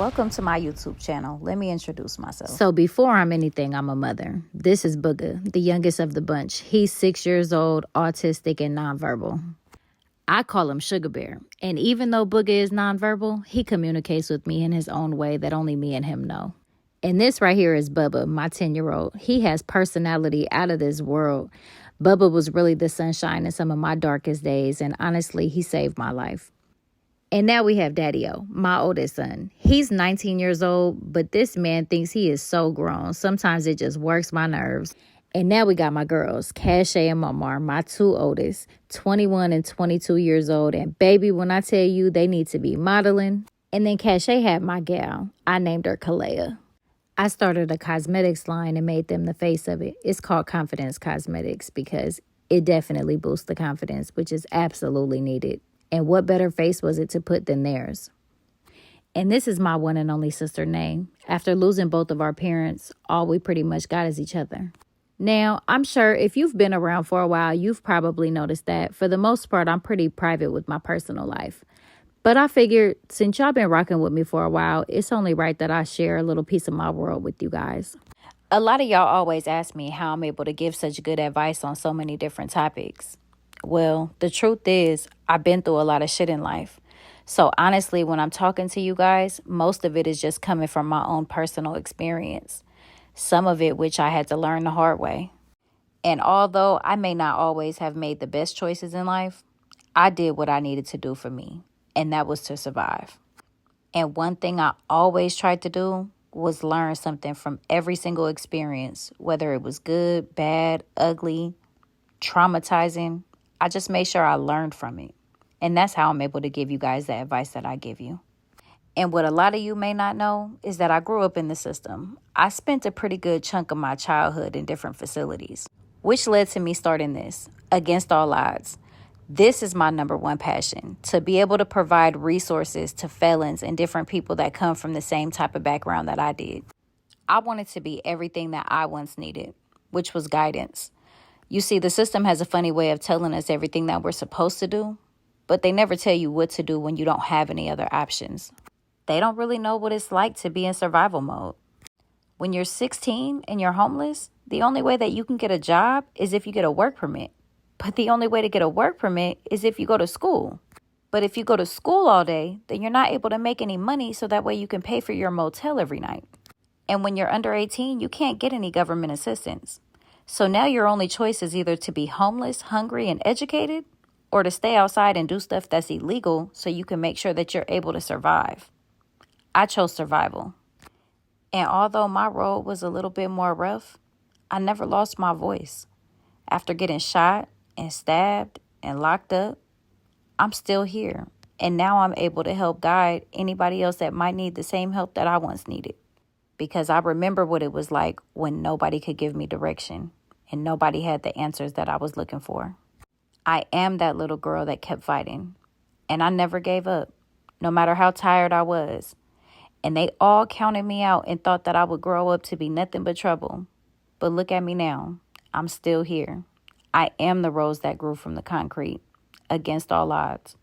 welcome to my YouTube channel. Let me introduce myself. So before I'm anything, I'm a mother. This is Booga, the youngest of the bunch. He's 6 years old, autistic, and nonverbal. I call him Sugar Bear. And even though Booga is nonverbal, he communicates with me in his own way that only me and him know. And this right here is Bubba, my 10-year-old. He has personality out of this world. Bubba was really the sunshine in some of my darkest days, and honestly, he saved my life. And now we have Daddy-O, my oldest son. He's 19 years old, but this man thinks he is so grown. Sometimes it just works my nerves. And now we got my girls, Cashay and Mamar, my two oldest, 21 and 22 years old. And baby, when I tell you they need to be modeling. And then Cashay had my gal. I named her Kalea. I started a cosmetics line and made them the face of it. It's called Confidence Cosmetics because it definitely boosts the confidence, which is absolutely needed. And what better face was it to put than theirs? And this is my one and only sister, Nay. After losing both of our parents, all we pretty much got is each other. Now, I'm sure if you've been around for a while, you've probably noticed that for the most part, I'm pretty private with my personal life. But I figured since y'all been rocking with me for a while, it's only right that I share a little piece of my world with you guys. A lot of y'all always ask me how I'm able to give such good advice on so many different topics. Well, the truth is, I've been through a lot of shit in life. So honestly, when I'm talking to you guys, most of it is just coming from my own personal experience. Some of it which I had to learn the hard way. And although I may not always have made the best choices in life, I did what I needed to do for me, and that was to survive. And one thing I always tried to do was learn something from every single experience, whether it was good, bad, ugly, traumatizing. I just made sure I learned from it. And that's how I'm able to give you guys the advice that I give you. And what a lot of you may not know is that I grew up in the system. I spent a pretty good chunk of my childhood in different facilities, which led to me starting this, against all odds. This is my number one passion, to be able to provide resources to felons and different people that come from the same type of background that I did. I wanted to be everything that I once needed, which was guidance. You see, the system has a funny way of telling us everything that we're supposed to do, but they never tell you what to do when you don't have any other options. They don't really know what it's like to be in survival mode. When you're 16 and you're homeless, the only way that you can get a job is if you get a work permit. But the only way to get a work permit is if you go to school. But if you go to school all day, then you're not able to make any money so that way you can pay for your motel every night. And when you're under 18, you can't get any government assistance. So now your only choice is either to be homeless, hungry, and educated, or to stay outside and do stuff that's illegal so you can make sure that you're able to survive. I chose survival. And although my road was a little bit more rough, I never lost my voice. After getting shot and stabbed and locked up, I'm still here. And now I'm able to help guide anybody else that might need the same help that I once needed. Because I remember what it was like when nobody could give me direction and nobody had the answers that I was looking for. I am that little girl that kept fighting, and I never gave up, no matter how tired I was. And they all counted me out and thought that I would grow up to be nothing but trouble. But look at me now. I'm still here. I am the rose that grew from the concrete, against all odds.